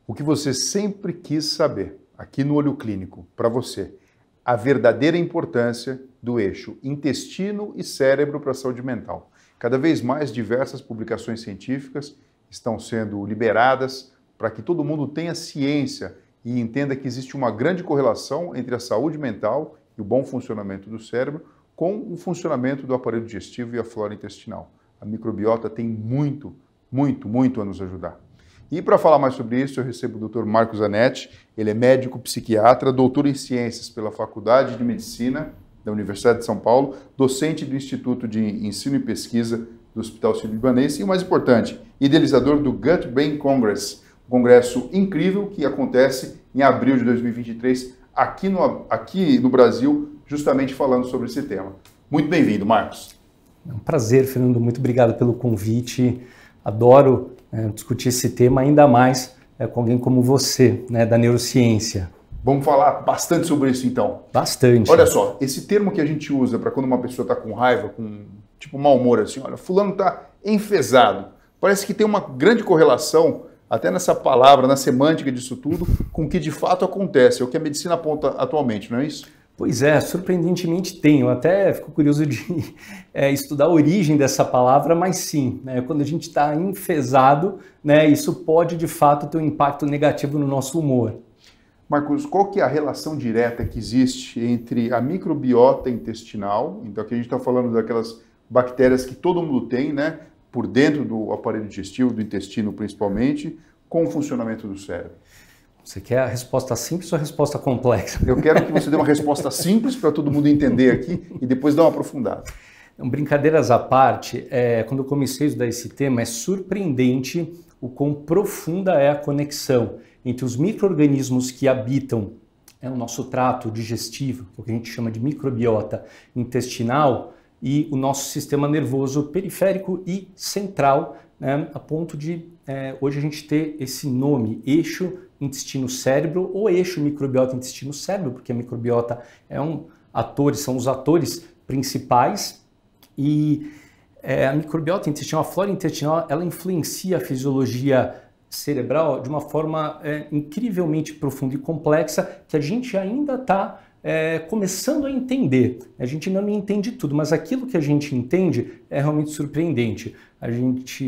O que você sempre quis saber, aqui no Olho Clínico, para você, a verdadeira importância do eixo intestino e cérebro para a saúde mental. Cada vez mais diversas publicações científicas estão sendo liberadas para que todo mundo tenha ciência e entenda que existe uma grande correlação entre a saúde mental e o bom funcionamento do cérebro com o funcionamento do aparelho digestivo e a flora intestinal. A microbiota tem muito a nos ajudar. E para falar mais sobre isso, eu recebo o Dr. Marco Zanetti. Ele é médico psiquiatra, doutor em ciências pela Faculdade de Medicina da Universidade de São Paulo, docente do Instituto de Ensino e Pesquisa do Hospital Sírio-Libanês e, o mais importante, idealizador do Gut Brain Congress, um congresso incrível que acontece em abril de 2023 aqui no Brasil, justamente falando sobre esse tema. Muito bem-vindo, Marcos. É um prazer, Fernando. Muito obrigado pelo convite. Adoro discutir esse tema, ainda mais com alguém como você, da neurociência. Vamos falar bastante sobre isso, então. Bastante. Olha só, esse termo que a gente usa para quando uma pessoa está com raiva, com tipo mau humor, assim, olha, fulano está enfesado. Parece que tem uma grande correlação, até nessa palavra, na semântica disso tudo, com o que de fato acontece, é o que a medicina aponta atualmente, não é isso? Pois é, surpreendentemente tem. Eu até fico curioso de estudar a origem dessa palavra, mas sim, quando a gente está enfesado, isso pode de fato ter um impacto negativo no nosso humor. Marcos, qual que é a relação direta que existe entre a microbiota intestinal, então aqui a gente está falando daquelas bactérias que todo mundo tem, por dentro do aparelho digestivo, do intestino principalmente, com o funcionamento do cérebro? Você quer a resposta simples ou a resposta complexa? Eu quero que você dê uma resposta simples para todo mundo entender aqui e depois dar uma aprofundada. Brincadeiras à parte, quando eu comecei a estudar esse tema, é surpreendente o quão profunda é a conexão entre os micro-organismos que habitam o nosso trato digestivo, que é o que a gente chama de microbiota intestinal, e o nosso sistema nervoso periférico e central, a ponto de hoje a gente ter esse nome, eixo intestino-cérebro ou eixo microbiota intestino-cérebro, porque a microbiota são os atores principais e a microbiota intestinal, a flora intestinal, ela influencia a fisiologia cerebral de uma forma incrivelmente profunda e complexa que a gente ainda está começando a entender. A gente ainda não entende tudo, mas aquilo que a gente entende é realmente surpreendente.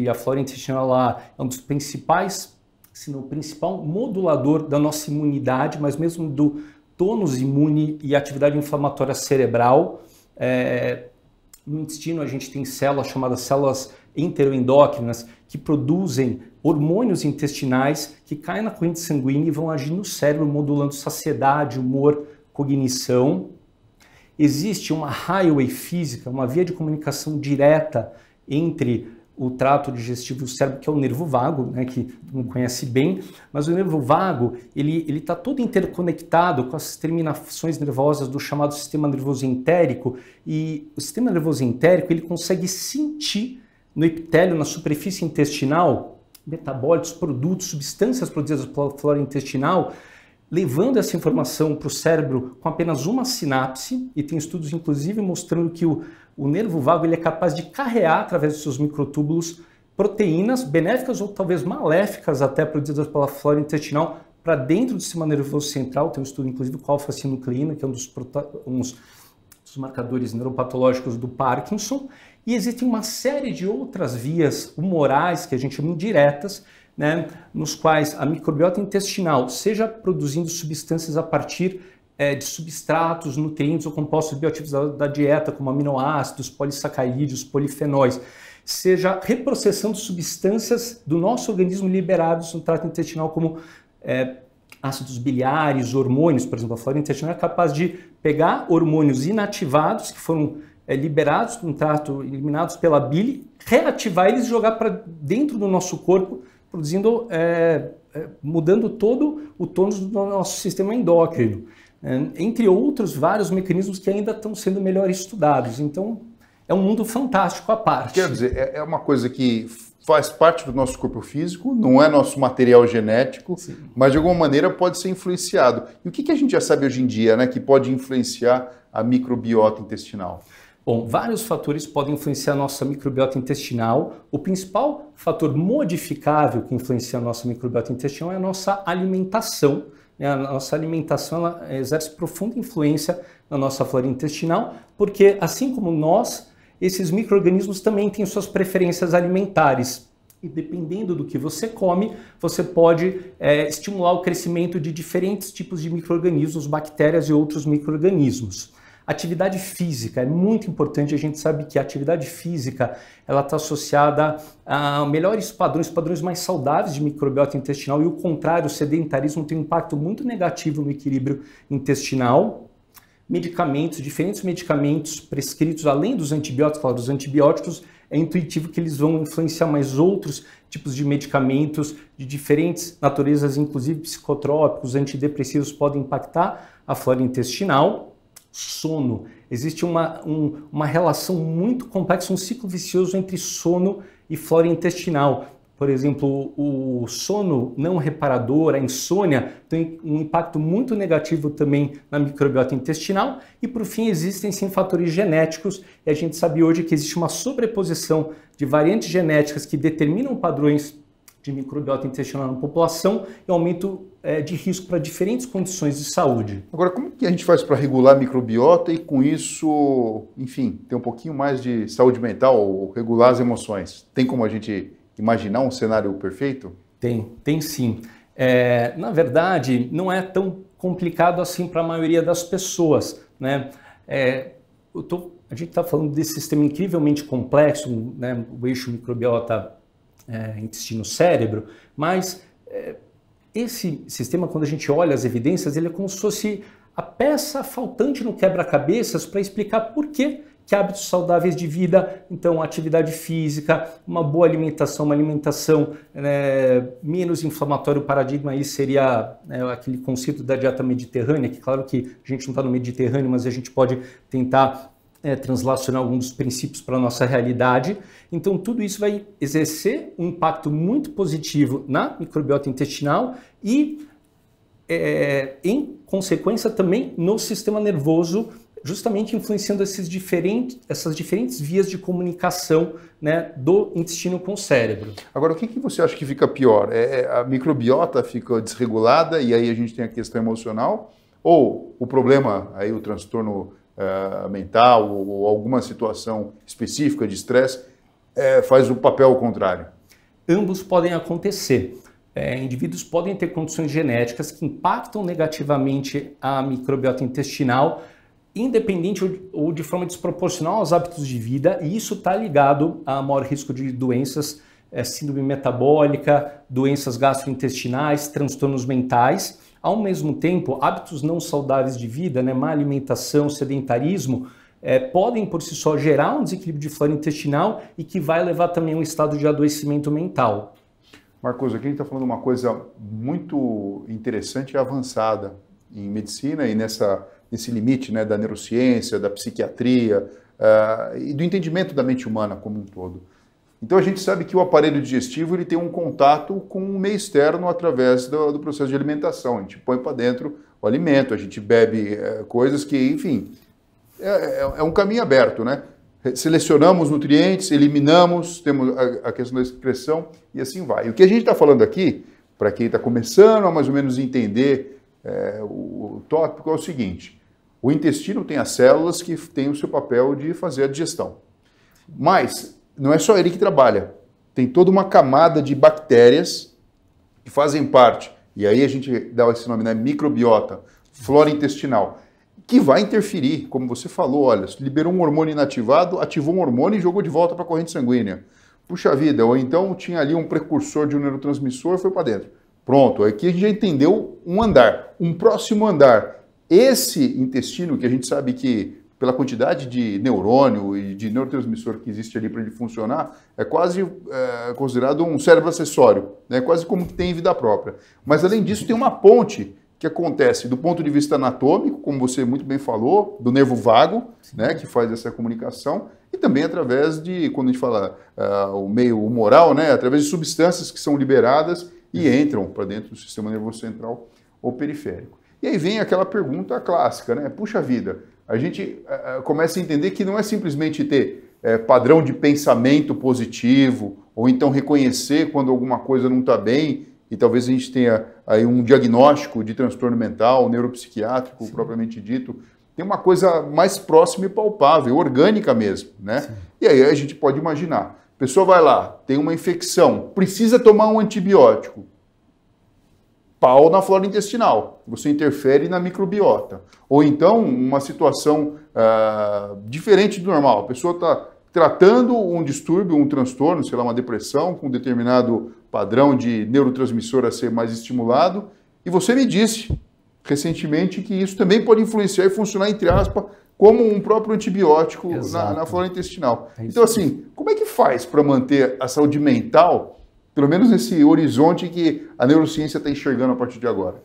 A flora intestinal lá é um dos principais, se não o principal modulador da nossa imunidade, mas mesmo do tônus imune e atividade inflamatória cerebral. No intestino a gente tem células chamadas células enteroendócrinas que produzem hormônios intestinais que caem na corrente sanguínea e vão agir no cérebro, modulando saciedade, humor, cognição. Existe uma highway física, uma via de comunicação direta entre o trato digestivo e o cérebro, que é o nervo vago, que todo mundo conhece bem, mas o nervo vago ele está todo interconectado com as terminações nervosas do chamado sistema nervoso entérico, e o sistema nervoso entérico ele consegue sentir no epitélio, na superfície intestinal, metabólitos, produtos, substâncias produzidas pela flora intestinal, levando essa informação para o cérebro com apenas uma sinapse, e tem estudos inclusive mostrando que o nervo vago ele é capaz de carrear através dos seus microtúbulos proteínas benéficas ou talvez maléficas até produzidas pela flora intestinal para dentro do sistema nervoso central. Tem um estudo inclusive com alfa-sinucleína, que é um dos marcadores neuropatológicos do Parkinson, e existem uma série de outras vias humorais que a gente chama indiretas, nos quais a microbiota intestinal, seja produzindo substâncias a partir de substratos, nutrientes ou compostos bioativos da dieta, como aminoácidos, polissacarídeos, polifenóis, seja reprocessando substâncias do nosso organismo liberados no trato intestinal, como ácidos biliares, hormônios. Por exemplo, a flora intestinal é capaz de pegar hormônios inativados que foram liberados no trato, eliminados pela bile, reativar eles e jogar para dentro do nosso corpo, produzindo, mudando todo o tônus do nosso sistema endócrino. Entre outros vários mecanismos que ainda estão sendo melhor estudados. Então, é um mundo fantástico à parte. Quer dizer, é uma coisa que faz parte do nosso corpo físico, não é nosso material genético, sim, mas de alguma maneira pode ser influenciado. E o que a gente já sabe hoje em dia, que pode influenciar a microbiota intestinal? Bom, vários fatores podem influenciar a nossa microbiota intestinal. O principal fator modificável que influencia a nossa microbiota intestinal é a nossa alimentação. A nossa alimentação ela exerce profunda influência na nossa flora intestinal, porque assim como nós, esses micro-organismos também têm suas preferências alimentares. E dependendo do que você come, você pode estimular o crescimento de diferentes tipos de micro-organismos, bactérias e outros micro-organismos. Atividade física é muito importante. A gente sabe que a atividade física ela está associada a melhores padrões mais saudáveis de microbiota intestinal, e o contrário, o sedentarismo tem um impacto muito negativo no equilíbrio intestinal. Medicamentos, diferentes medicamentos prescritos, além dos antibióticos, claro, os antibióticos é intuitivo que eles vão influenciar mais outros tipos de medicamentos de diferentes naturezas, inclusive psicotrópicos, antidepressivos podem impactar a flora intestinal. Sono. Existe uma relação muito complexa, um ciclo vicioso entre sono e flora intestinal. Por exemplo, o sono não reparador, a insônia, tem um impacto muito negativo também na microbiota intestinal. E, por fim, existem sim fatores genéticos. E a gente sabe hoje que existe uma sobreposição de variantes genéticas que determinam padrões de microbiota intestinal na população e aumento de risco para diferentes condições de saúde. Agora, como que a gente faz para regular a microbiota e com isso, enfim, ter um pouquinho mais de saúde mental ou regular as emoções? Tem como a gente imaginar um cenário perfeito? Tem sim. Na verdade, não é tão complicado assim para a maioria das pessoas, né? A gente está falando desse sistema incrivelmente complexo, né? O eixo microbiota intestino-cérebro, mas esse sistema, quando a gente olha as evidências, ele é como se fosse a peça faltante no quebra-cabeças para explicar por que hábitos saudáveis de vida, então atividade física, uma boa alimentação, uma alimentação menos inflamatória. O paradigma aí seria aquele conceito da dieta mediterrânea, que claro que a gente não está no Mediterrâneo, mas a gente pode tentar translacionar alguns dos princípios para a nossa realidade. Então tudo isso vai exercer um impacto muito positivo na microbiota intestinal e, em consequência, também no sistema nervoso, justamente influenciando essas diferentes vias de comunicação, né, do intestino com o cérebro. Agora, o que você acha que fica pior? A microbiota fica desregulada e aí a gente tem a questão emocional? Ou o problema, aí o transtorno mental ou alguma situação específica de estresse faz o papel ao contrário? Ambos podem acontecer. Indivíduos podem ter condições genéticas que impactam negativamente a microbiota intestinal, independente ou de forma desproporcional aos hábitos de vida, e isso está ligado a maior risco de doenças, síndrome metabólica, doenças gastrointestinais, transtornos mentais. Ao mesmo tempo, hábitos não saudáveis de vida, né, má alimentação, sedentarismo, podem por si só gerar um desequilíbrio de flora intestinal e que vai levar também a um estado de adoecimento mental. Marcos, aqui a gente está falando uma coisa muito interessante e avançada em medicina e nesse limite, né, da neurociência, da psiquiatria e do entendimento da mente humana como um todo. Então a gente sabe que o aparelho digestivo ele tem um contato com o meio externo através do processo de alimentação. A gente põe para dentro o alimento, a gente bebe coisas que, enfim, é um caminho aberto, né? Selecionamos nutrientes, eliminamos, temos a questão da excreção e assim vai. E o que a gente está falando aqui, para quem está começando a mais ou menos entender o tópico, é o seguinte: o intestino tem as células que têm o seu papel de fazer a digestão. Mas não é só ele que trabalha. Tem toda uma camada de bactérias que fazem parte, e aí a gente dá esse nome, né, microbiota, flora intestinal, que vai interferir, como você falou, olha, liberou um hormônio inativado, ativou um hormônio e jogou de volta para a corrente sanguínea. Puxa vida, ou então tinha ali um precursor de um neurotransmissor e foi para dentro. Pronto, aqui a gente já entendeu um andar, um próximo andar. Esse intestino, que a gente sabe que pela quantidade de neurônio e de neurotransmissor que existe ali para ele funcionar, é quase considerado um cérebro acessório, né? Quase como que tem vida própria. Mas além disso tem uma ponte que acontece do ponto de vista anatômico, como você muito bem falou, do nervo vago, né, que faz essa comunicação, e também através de, quando a gente fala o meio humoral, né, através de substâncias que são liberadas e entram para dentro do sistema nervoso central ou periférico. E aí vem aquela pergunta clássica, né? Puxa vida, a gente começa a entender que não é simplesmente ter padrão de pensamento positivo, ou então reconhecer quando alguma coisa não está bem, e talvez a gente tenha aí um diagnóstico de transtorno mental, neuropsiquiátrico, Sim. propriamente dito. Tem uma coisa mais próxima e palpável, orgânica mesmo, né? Sim. E aí a gente pode imaginar, a pessoa vai lá, tem uma infecção, precisa tomar um antibiótico. Pau na flora intestinal, você interfere na microbiota. Ou então, uma situação diferente do normal, a pessoa está tratando um distúrbio, um transtorno, sei lá, uma depressão, com um determinado padrão de neurotransmissor a ser mais estimulado, e você me disse recentemente que isso também pode influenciar e funcionar, entre aspas, como um próprio antibiótico na flora intestinal. Então, assim, como é que faz para manter a saúde mental, pelo menos nesse horizonte que a neurociência está enxergando a partir de agora?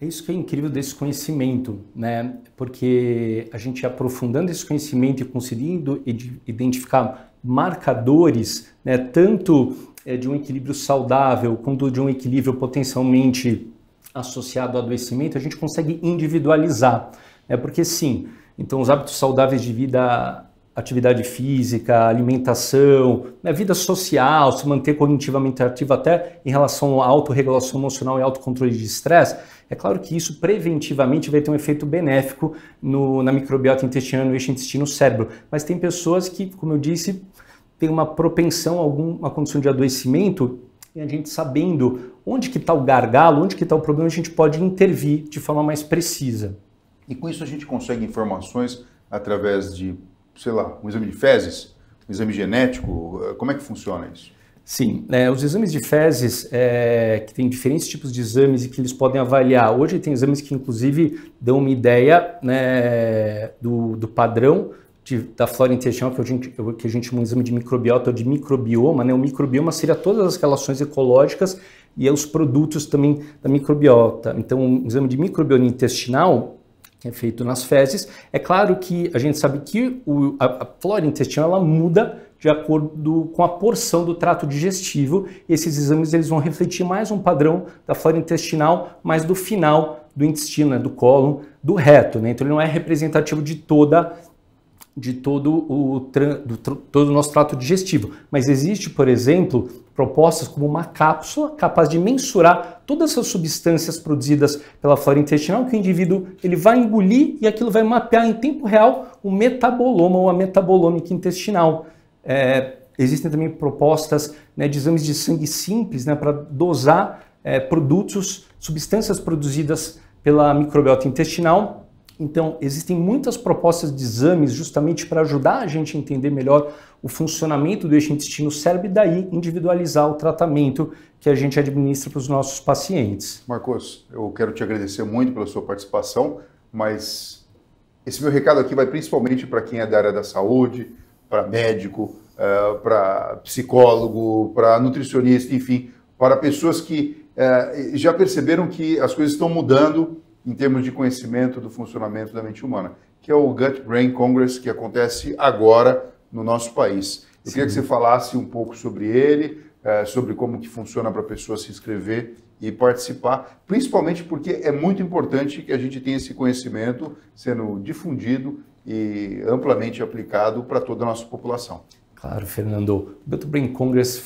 É isso que é incrível desse conhecimento, né? Porque a gente aprofundando esse conhecimento e conseguindo identificar marcadores, né, tanto de um equilíbrio saudável quanto de um equilíbrio potencialmente associado ao adoecimento, a gente consegue individualizar, né? Porque sim, então os hábitos saudáveis de vida, atividade física, alimentação, né, vida social, se manter cognitivamente ativo até em relação à autorregulação emocional e autocontrole de estresse, é claro que isso preventivamente vai ter um efeito benéfico na microbiota intestinal, no eixo intestino-cérebro. Mas tem pessoas que, como eu disse, têm uma propensão a alguma condição de adoecimento, e a gente sabendo onde que está o gargalo, onde que está o problema, a gente pode intervir de forma mais precisa. E com isso a gente consegue informações através de, sei lá, um exame de fezes, um exame genético? Como é que funciona isso? Sim, os exames de fezes, que tem diferentes tipos de exames e que eles podem avaliar. Hoje tem exames que inclusive dão uma ideia, né, do padrão da flora intestinal, que a gente chama de exame de microbiota ou de microbioma, né? O microbioma seria todas as relações ecológicas e os produtos também da microbiota. Então, um exame de microbioma intestinal, que é feito nas fezes, é claro que a gente sabe que a flora intestinal ela muda de acordo com a porção do trato digestivo. Esses exames eles vão refletir mais um padrão da flora intestinal, mais do final do intestino, né, do cólon, do reto, né? Então ele não é representativo de todo o nosso trato digestivo. Mas existe, por exemplo, propostas como uma cápsula capaz de mensurar todas as substâncias produzidas pela flora intestinal que o indivíduo ele vai engolir e aquilo vai mapear em tempo real o metaboloma ou a metabolômica intestinal. Existem também propostas, né, de exames de sangue simples, né, para dosar produtos, substâncias produzidas pela microbiota intestinal. Então, existem muitas propostas de exames justamente para ajudar a gente a entender melhor o funcionamento do eixo intestino-cérebro e daí individualizar o tratamento que a gente administra para os nossos pacientes. Marcos, eu quero te agradecer muito pela sua participação, mas esse meu recado aqui vai principalmente para quem é da área da saúde, para médico, para psicólogo, para nutricionista, enfim, para pessoas que já perceberam que as coisas estão mudando em termos de conhecimento do funcionamento da mente humana, que é o Gut Brain Congress, que acontece agora no nosso país. Eu queria que você falasse um pouco sobre ele, sobre como que funciona para a pessoa se inscrever e participar, principalmente porque é muito importante que a gente tenha esse conhecimento sendo difundido e amplamente aplicado para toda a nossa população. Claro, Fernando. O Gut Brain Congress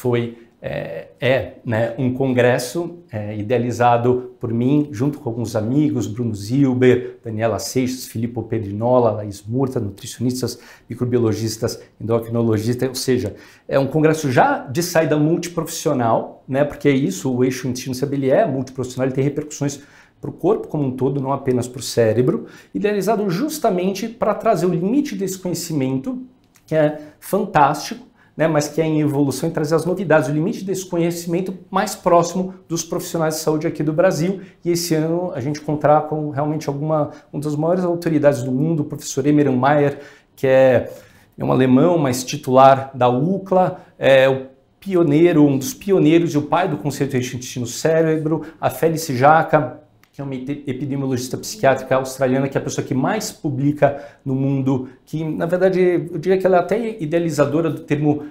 né, um congresso idealizado por mim, junto com alguns amigos, Bruno Zilber, Daniela Seixas, Filippo Pedrinola, Laís Murta, nutricionistas, microbiologistas, endocrinologistas, ou seja, é um congresso já de saída multiprofissional, né, porque é isso, o eixo intestino-cérebro ele é multiprofissional, ele tem repercussões para o corpo como um todo, não apenas para o cérebro, idealizado justamente para trazer o limite desse conhecimento, que é fantástico, né, mas que é em evolução e trazer as novidades, o limite desse conhecimento mais próximo dos profissionais de saúde aqui do Brasil. E esse ano a gente contará com realmente uma das maiores autoridades do mundo, o professor Emerson Mayer, que é um alemão, mas titular da UCLA, o pioneiro, um dos pioneiros e o pai do conceito de eixo intestino-cérebro, a Felice Jacka, que é uma epidemiologista psiquiátrica australiana, que é a pessoa que mais publica no mundo, que, na verdade, eu diria que ela é até idealizadora do termo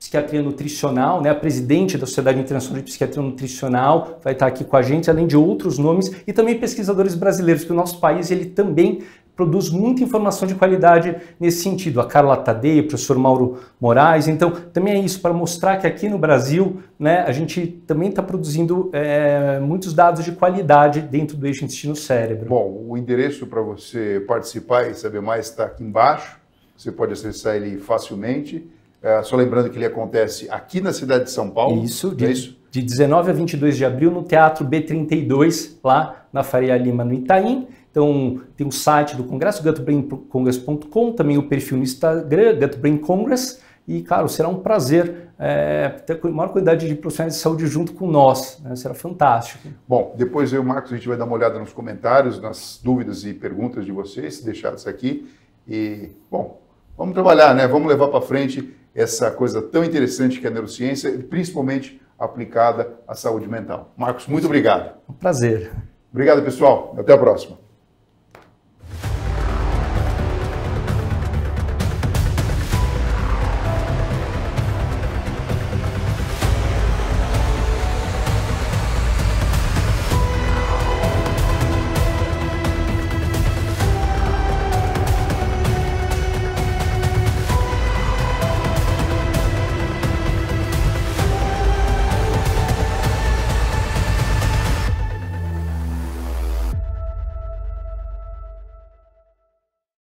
psiquiatria nutricional, né? A presidente da Sociedade Internacional de Psiquiatria Nutricional vai estar aqui com a gente, além de outros nomes, e também pesquisadores brasileiros, porque o nosso país ele também produz muita informação de qualidade nesse sentido. A Carla Tadei, o professor Mauro Moraes. Então, também é isso, para mostrar que aqui no Brasil, né, a gente também está produzindo muitos dados de qualidade dentro do eixo intestino-cérebro. Bom, o endereço para você participar e saber mais está aqui embaixo. Você pode acessar ele facilmente. Só lembrando que ele acontece aqui na cidade de São Paulo. Isso, de 19 a 22 de abril no Teatro B32, lá na Faria Lima, no Itaim. Então, tem o site do Congresso, gutbraincongress.com, também o perfil no Instagram, gutbraincongress. E, claro, será um prazer ter a maior quantidade de profissionais de saúde junto com nós. Né? Será fantástico. Bom, depois eu e o Marcos, a gente vai dar uma olhada nos comentários, nas dúvidas e perguntas de vocês, deixadas aqui. E, bom, vamos trabalhar, né? Vamos levar para frente essa coisa tão interessante que é a neurociência, principalmente aplicada à saúde mental. Marcos, muito obrigado. Um prazer. Obrigado, pessoal. Até a próxima.